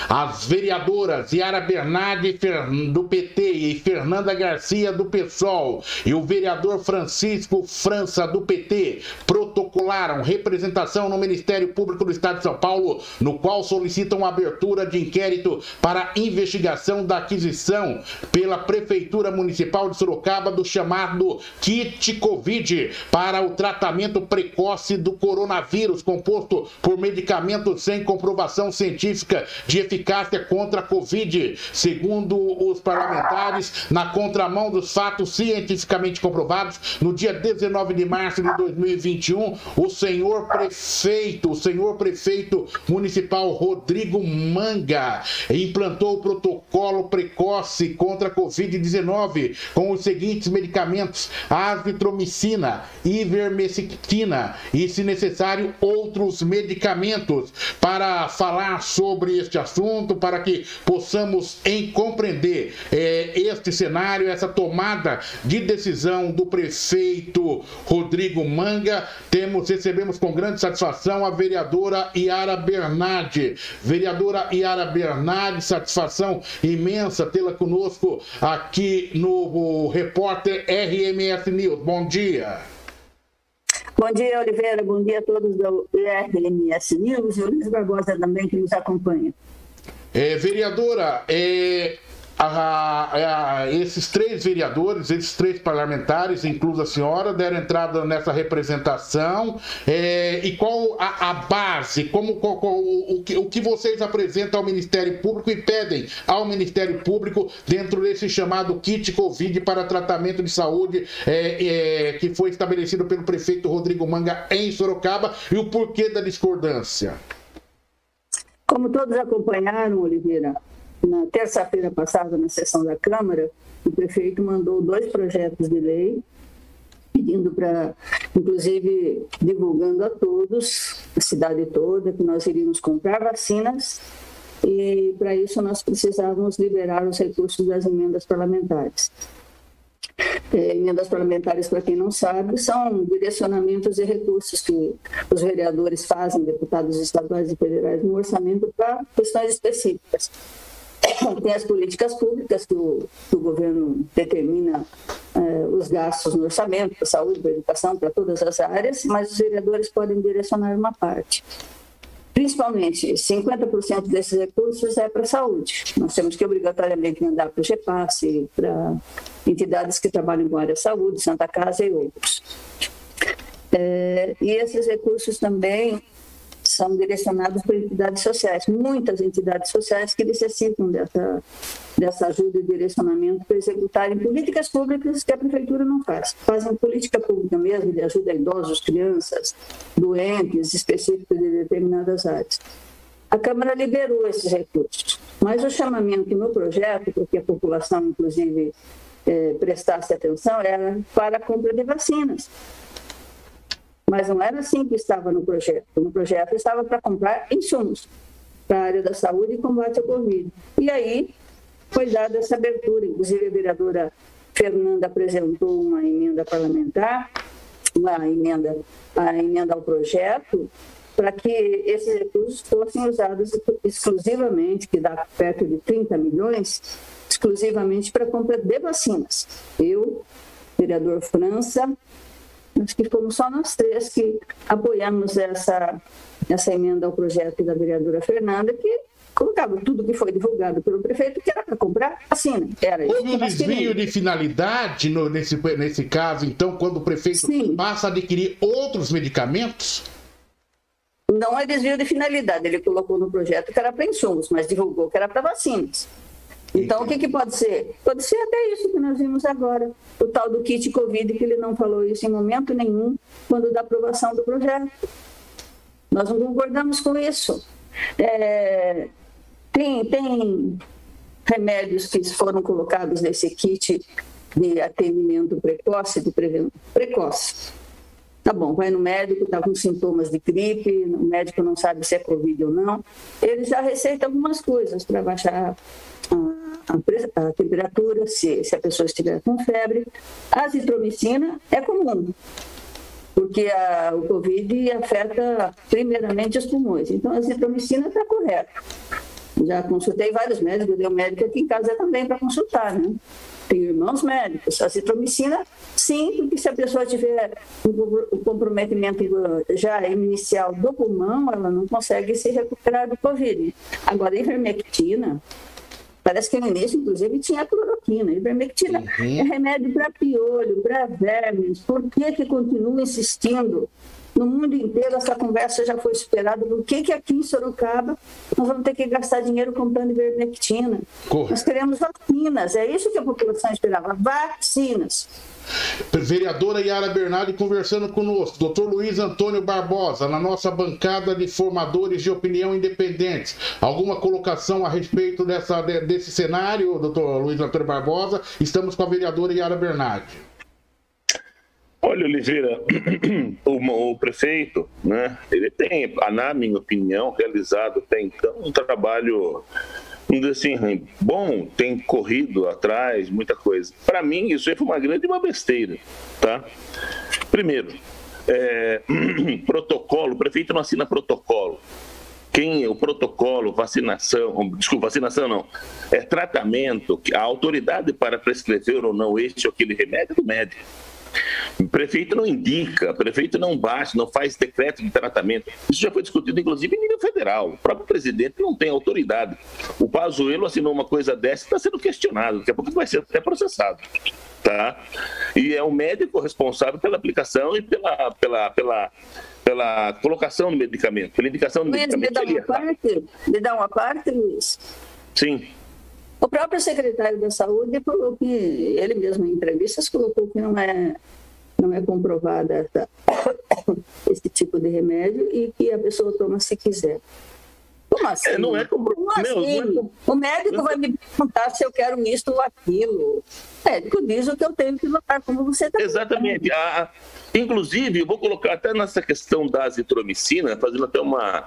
As vereadoras Yara Bernardi do PT e Fernanda Garcia do PSOL e o vereador Francisco França do PT protocolaram representação no Ministério Público do Estado de São Paulo, no qual solicitam a abertura de inquérito para investigação da aquisição pela Prefeitura Municipal de Sorocaba do chamado kit Covid para o tratamento precoce do coronavírus, composto por medicamentos sem comprovação científica de eficácia contra a Covid. Segundo os parlamentares, na contramão dos fatos cientificamente comprovados, no dia 19 de março de 2021, o senhor prefeito municipal Rodrigo Manga implantou o protocolo precoce contra a Covid-19 com os seguintes medicamentos: azitromicina, ivermectina e, se necessário, outros medicamentos. Para falar sobre este assunto, para que possamos compreender este cenário, essa tomada de decisão do prefeito Rodrigo Manga, recebemos com grande satisfação a vereadora Yara Bernardi. Vereadora Yara Bernardi, satisfação imensa tê-la conosco aqui no Repórter RMS News. Bom dia. Bom dia, Oliveira. Bom dia a todos do RMS News e o Luiz Barbosa também, que nos acompanha. Vereadora, esses três vereadores, esses três parlamentares, inclusive a senhora, deram entrada nessa representação. E qual a base, o que vocês apresentam ao Ministério Público e pedem ao Ministério Público dentro desse chamado kit Covid para tratamento de saúde que foi estabelecido pelo prefeito Rodrigo Manga em Sorocaba, e o porquê da discordância? Como todos acompanharam, Oliveira, na terça-feira passada, na sessão da Câmara, o prefeito mandou 2 projetos de lei, pedindo para, inclusive, divulgando a todos, a cidade toda, que nós iríamos comprar vacinas, e para isso nós precisávamos liberar os recursos das emendas parlamentares. Emendas parlamentares, para quem não sabe, são direcionamentos de recursos que os vereadores fazem, deputados estaduais e federais, no orçamento para questões específicas. Tem as políticas públicas que o governo determina os gastos no orçamento, para a saúde, para a educação, para todas as áreas, mas os vereadores podem direcionar uma parte. Principalmente, 50% desses recursos é para a saúde. Nós temos que obrigatoriamente mandar para o GEPAS, para entidades que trabalham com a área de saúde, Santa Casa e outros. E esses recursos também são direcionados para entidades sociais, muitas entidades sociais que necessitam dessa ajuda e direcionamento para executarem políticas públicas que a Prefeitura não faz. Fazem política pública mesmo, de ajuda a idosos, crianças, doentes, específicos de determinadas áreas. A Câmara liberou esses recursos, mas o chamamento no projeto, para que a população, inclusive, prestasse atenção, era para a compra de vacinas. Mas não era assim que estava no projeto. No projeto estava para comprar insumos para a área da saúde e combate ao Covid. E aí foi dada essa abertura. Inclusive, a vereadora Fernanda apresentou uma emenda parlamentar, a emenda ao projeto, para que esses recursos fossem usados exclusivamente, que dá perto de 30 milhões, exclusivamente para a compra de vacinas. Eu, vereador França, acho que fomos só nós 3 que apoiamos essa emenda ao projeto da vereadora Fernanda, que colocava tudo que foi divulgado pelo prefeito, que era para comprar vacina. Houve um desvio de finalidade nesse caso, então, quando o prefeito passa a adquirir outros medicamentos? Não é desvio de finalidade, ele colocou no projeto que era para insumos, mas divulgou que era para vacinas. Então, o que pode ser? Pode ser até isso que nós vimos agora, o tal do kit Covid, que ele não falou isso em momento nenhum quando da aprovação do projeto. Nós não concordamos com isso. Tem remédios que foram colocados nesse kit de atendimento precoce, precoce. Tá bom, vai no médico, está com sintomas de gripe, o médico não sabe se é Covid ou não, ele já receita algumas coisas para baixar a temperatura, se a pessoa estiver com febre. A azitromicina é comum, porque o Covid afeta primeiramente os pulmões. Então, a azitromicina está correta. Já consultei vários médicos, eu tenho um médico aqui em casa também para consultar, né? Tenho irmãos médicos. A azitromicina, sim, porque se a pessoa tiver um comprometimento já inicial do pulmão, ela não consegue se recuperar do Covid. Agora, a ivermectina, parece que no início, inclusive, tinha cloroquina. Ivermectina é remédio para piolho, para vermes. Por que continua insistindo? No mundo inteiro, essa conversa já foi superada. Por que aqui em Sorocaba nós vamos ter que gastar dinheiro comprando ivermectina? Nós queremos vacinas. É isso que a população esperava. Vacinas. Vereadora Yara Bernardi conversando conosco. Dr. Luiz Antônio Barbosa, na nossa bancada de formadores de opinião independentes. Alguma colocação a respeito desse cenário, Dr. Luiz Antônio Barbosa? Estamos com a vereadora Yara Bernardi. Olha, Oliveira, o prefeito, né, ele tem, na minha opinião, realizado até então um trabalho, assim, bom, tem corrido atrás, muita coisa. Para mim, isso aí foi uma grande besteira, tá? Primeiro, protocolo, o prefeito não assina protocolo. O protocolo, vacinação não, é tratamento, a autoridade para prescrever ou não este ou aquele remédio é do médico. O prefeito não indica, o prefeito não baixa, não faz decreto de tratamento. Isso já foi discutido, inclusive, em nível federal. O próprio presidente não tem autoridade. O Pazuello assinou uma coisa dessa e está sendo questionado. Daqui a pouco vai ser até processado. Tá? E é o médico responsável pela aplicação e pela colocação do medicamento, pela indicação do medicamento. Me dá uma parte, Luiz? Sim. O próprio secretário da Saúde falou que, ele mesmo em entrevistas, colocou que não é comprovada esse tipo de remédio e que a pessoa toma se quiser. Como assim? Não é comprovado. O médico vai me perguntar se eu quero isto ou aquilo. O médico diz o que eu tenho que notar, como você está dizendo. Exatamente. Inclusive, eu vou colocar até nessa questão da azitromicina, fazendo até uma...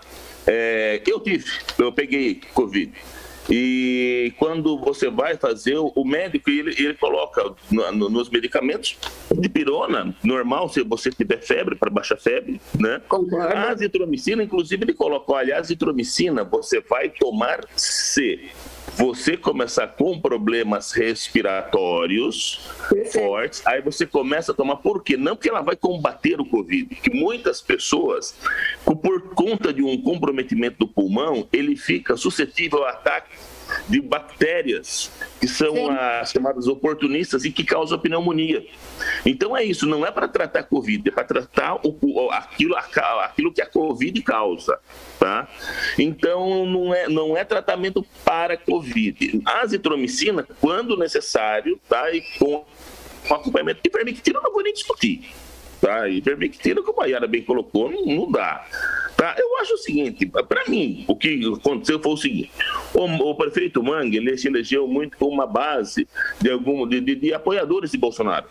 Eu peguei Covid. E quando você vai fazer, o médico, ele coloca nos medicamentos de pirona, normal, se você tiver febre, para baixar febre, né? Concordo. A azitromicina, inclusive, ele coloca, olha, a azitromicina você vai tomar se você começar com problemas respiratórios fortes, aí você começa a tomar. Por quê? Não porque ela vai combater o Covid, que muitas pessoas, por conta de um comprometimento do pulmão, ele fica suscetível a ataque de bactérias, que são as chamadas oportunistas e que causam pneumonia. Então é isso, não é para tratar Covid, é para tratar aquilo que a Covid causa. Tá? Então não é tratamento para Covid. A azitromicina, quando necessário, tá? E com acompanhamento de ivermectina, eu não vou nem discutir. Tá? Ivermectina, como a Yara bem colocou, não dá. Tá? Eu acho o seguinte, para mim, o que aconteceu foi o seguinte: o prefeito Mangue, ele se elegeu muito com uma base de apoiadores de Bolsonaro.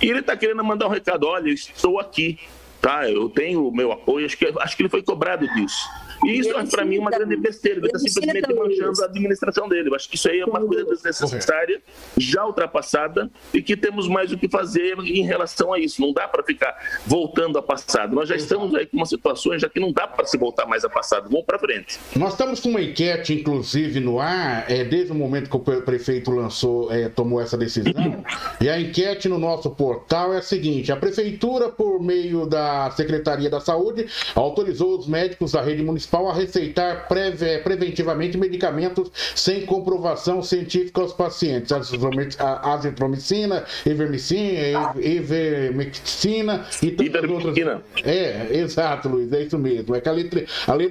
E ele está querendo mandar um recado: olha, eu estou aqui, tá? Eu tenho o meu apoio, acho que ele foi cobrado disso. E isso, para mim, é uma grande besteira. Ele está simplesmente manchando a administração dele. Eu acho que isso aí é uma coisa desnecessária, já ultrapassada, e que temos mais o que fazer em relação a isso. Não dá para ficar voltando ao passado. Nós já estamos aí com uma situação já que não dá para se voltar mais ao passado. Vamos para frente. Nós estamos com uma enquete, inclusive, no ar, desde o momento que o prefeito tomou essa decisão. E a enquete no nosso portal é a seguinte: a prefeitura, por meio da Secretaria da Saúde, autorizou os médicos da rede municipal a receitar preventivamente medicamentos sem comprovação científica aos pacientes. Azitromicina, ivermectina e tantas outras. Exato, Luiz, é isso mesmo. É que a letra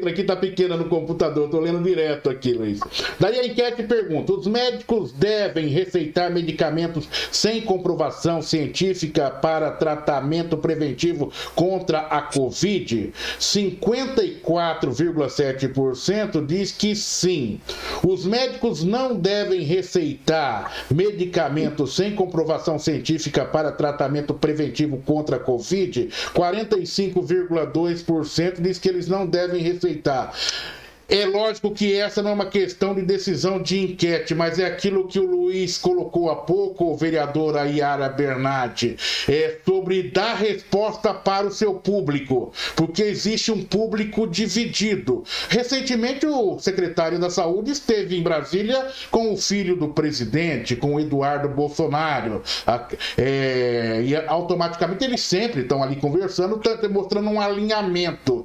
aqui está pequena no computador, estou lendo direto aqui, Luiz. Daí a enquete pergunta: os médicos devem receitar medicamentos sem comprovação científica para tratamento preventivo contra a Covid? 54,7% diz que sim. Os médicos não devem receitar medicamentos sem comprovação científica para tratamento preventivo contra a Covid. 45,2% diz que eles não devem receitar. É lógico que essa não é uma questão de decisão de enquete, mas é aquilo que o Luiz colocou há pouco, o vereador Yara Bernardi, sobre dar resposta para o seu público, porque existe um público dividido. Recentemente, o secretário da Saúde esteve em Brasília com o filho do presidente, com o Eduardo Bolsonaro, e automaticamente eles sempre estão ali conversando, mostrando um alinhamento.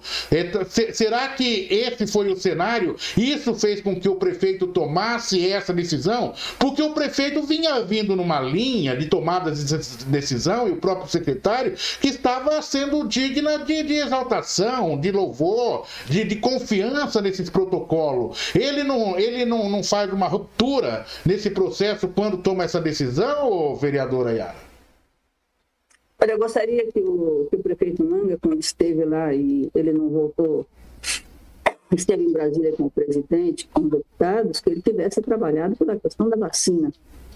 Será que esse foi o cenário? Isso fez com que o prefeito tomasse essa decisão? Porque o prefeito vinha vindo numa linha de tomada de decisão, e o próprio secretário, que estava sendo digna de exaltação, de louvor, de confiança nesses protocolos. Ele não faz uma ruptura nesse processo quando toma essa decisão, vereadora Yara? Olha, eu gostaria que o prefeito Manga, quando esteve lá e ele não voltou, esteve em Brasília com o presidente, com deputados, que ele tivesse trabalhado pela questão da vacina.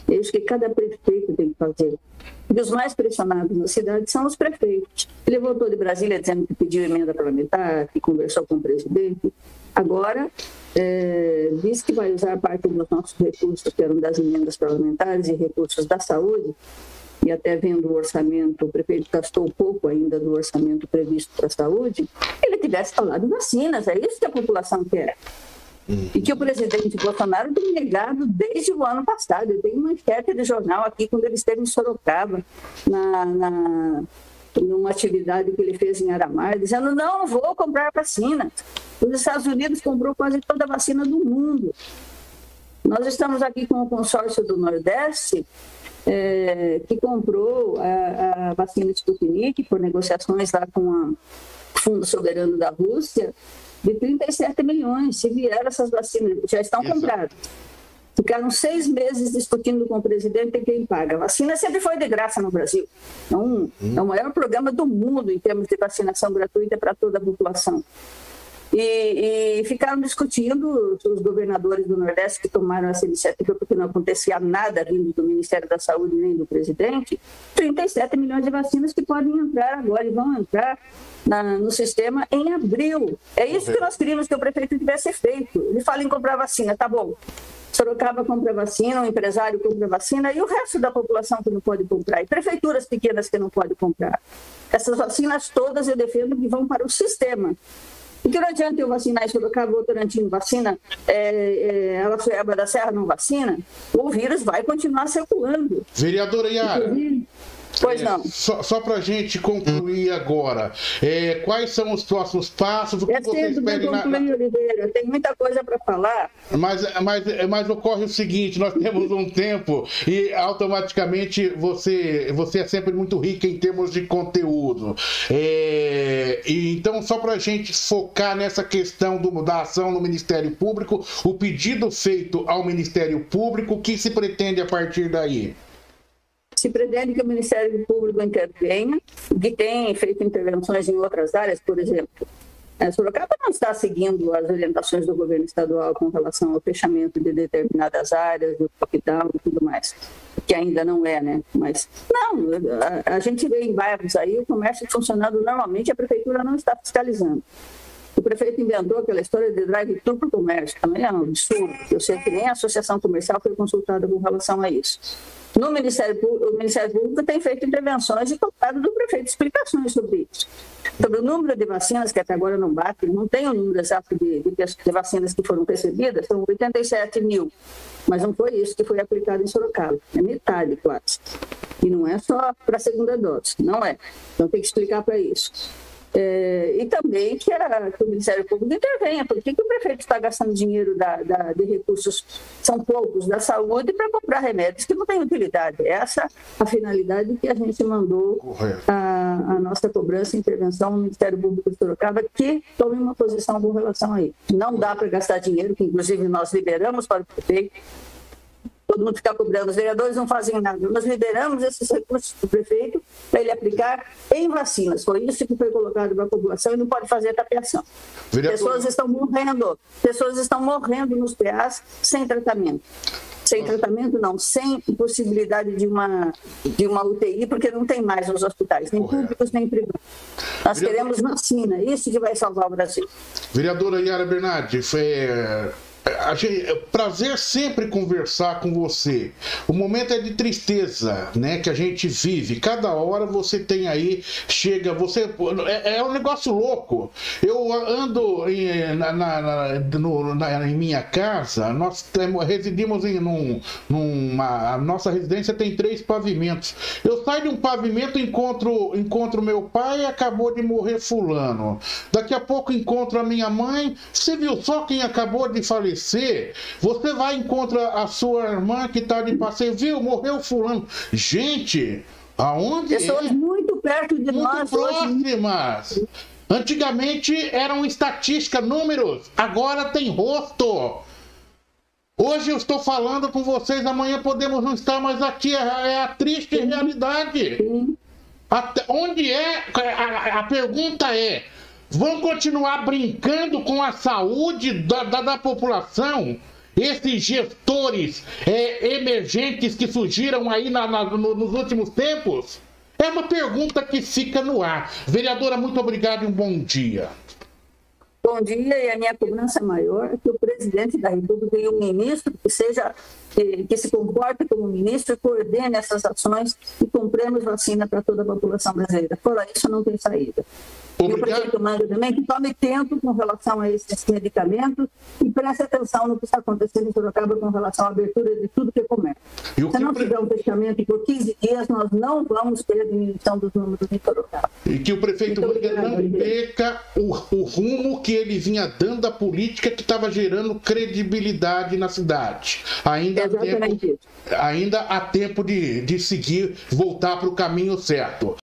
É isso que cada prefeito tem que fazer. E os mais pressionados na cidade são os prefeitos. Ele voltou de Brasília dizendo que pediu emenda parlamentar, que conversou com o presidente. Agora, diz que vai usar parte dos nossos recursos, que eram das emendas parlamentares e recursos da saúde, e até vendo o orçamento, o prefeito gastou pouco ainda do orçamento previsto para a saúde, ele tivesse falado vacinas, é isso que a população quer. E que o presidente Bolsonaro tem negado desde o ano passado. Eu tenho uma enquete de jornal aqui, quando ele esteve em Sorocaba, numa atividade que ele fez em Aramar, dizendo: não vou comprar vacina. Os Estados Unidos comprou quase toda a vacina do mundo. Nós estamos aqui com o consórcio do Nordeste, que comprou a vacina Sputnik por negociações lá com o Fundo Soberano da Rússia, de 37 milhões. Se vieram essas vacinas, já estão compradas. Ficaram 6 meses discutindo com o presidente quem paga. A vacina sempre foi de graça no Brasil. Então, é o maior programa do mundo em termos de vacinação gratuita para toda a população. E ficaram discutindo, os governadores do Nordeste que tomaram essa iniciativa, porque não acontecia nada vindo do Ministério da Saúde nem do presidente, 37 milhões de vacinas que podem entrar agora e vão entrar no sistema em abril. É isso que nós queríamos que o prefeito tivesse feito. Ele fala em comprar vacina, tá bom. Sorocaba compra vacina, o empresário compra vacina, e o resto da população que não pode comprar, e prefeituras pequenas que não podem comprar. Essas vacinas todas eu defendo que vão para o sistema. Porque não adianta eu vacinar em Sorocaba, o Votorantim vacina, Araçuiaba da Serra não vacina, o vírus vai continuar circulando. Vereadora Yara, pois não. Só para a gente concluir agora, quais são os próximos passos? O que você espera Oliveira, tem muita coisa para falar. Mas ocorre o seguinte: nós temos um tempo e automaticamente você é sempre muito rica em termos de conteúdo. Então, só para a gente focar nessa questão da ação no Ministério Público, o pedido feito ao Ministério Público, o que se pretende a partir daí? Se pretende que o Ministério Público intervenha, que tem feito intervenções em outras áreas, por exemplo. Sorocaba não está seguindo as orientações do governo estadual com relação ao fechamento de determinadas áreas, do lockdown e tudo mais, que ainda não é, né? Mas, não, a gente vê em bairros aí o comércio funcionando normalmente, a prefeitura não está fiscalizando. O prefeito inventou aquela história de drive-thru para o comércio, também é um absurdo. Eu sei que nem a associação comercial foi consultada com relação a isso. O Ministério Público tem feito intervenções e cobrado do prefeito explicações sobre isso. Sobre o número de vacinas, que até agora não bate, não tem o número exato de vacinas que foram recebidas, são 87 mil. Mas não foi isso que foi aplicado em Sorocaba, é metade quase. E não é só para a segunda dose, não é. Então tem que explicar para isso. E também que o Ministério Público intervenha. Por que o prefeito está gastando dinheiro de recursos, são poucos, da saúde para comprar remédios que não têm utilidade? Essa a finalidade que a gente mandou a nossa cobrança e intervenção no Ministério Público de Sorocaba, que tome uma posição com relação a isso. Não dá para gastar dinheiro, que inclusive nós liberamos para o prefeito. Todo mundo fica cobrando, os vereadores não fazem nada. Nós liberamos esses recursos para o prefeito para ele aplicar em vacinas. Foi isso que foi colocado para a população e não pode fazer tapeação. Pessoas estão morrendo nos PAs sem tratamento. Sem tratamento, não. Sem possibilidade de uma UTI, porque não tem mais nos hospitais, nem públicos, nem privados. Nós queremos vacina, isso que vai salvar o Brasil. Vereadora Yara Bernardi, prazer sempre conversar com você. O momento é de tristeza, né, que a gente vive. Cada hora você tem aí, chega, você é um negócio louco. Eu ando em minha casa, nós residimos a nossa residência tem 3 pavimentos. Eu saio de um pavimento, encontro meu pai, acabou de morrer fulano. Daqui a pouco encontro a minha mãe. Você viu só quem acabou de falecer? Você vai e encontra a sua irmã que está de passeio, viu? Morreu fulano. Gente, aonde pessoas muito perto de nós. Próximas. Hoje. Antigamente eram estatísticas, números. Agora tem rosto. Hoje eu estou falando com vocês, amanhã podemos não estar mais aqui. É a triste realidade. Onde é? A pergunta é: vão continuar brincando com a saúde da população? Esses gestores emergentes que surgiram aí nos últimos tempos? É uma pergunta que fica no ar. Vereadora, muito obrigado e um bom dia. Bom dia, e a minha cobrança maior é que o presidente da República e o ministro que se comporte como ministro e coordene essas ações e compremos vacina para toda a população brasileira. Fora isso, não tem saída. E o prefeito manda também que tome tempo com relação a esses medicamentos e preste atenção no que está acontecendo em Sorocaba com relação à abertura de tudo que é comércio. Se não tiver um fechamento por 15 dias, nós não vamos ter a diminuição dos números em Sorocaba. E que o prefeito não perca o rumo que ele vinha dando à política que estava gerando credibilidade na cidade. Ainda há tempo de seguir, voltar para o caminho certo.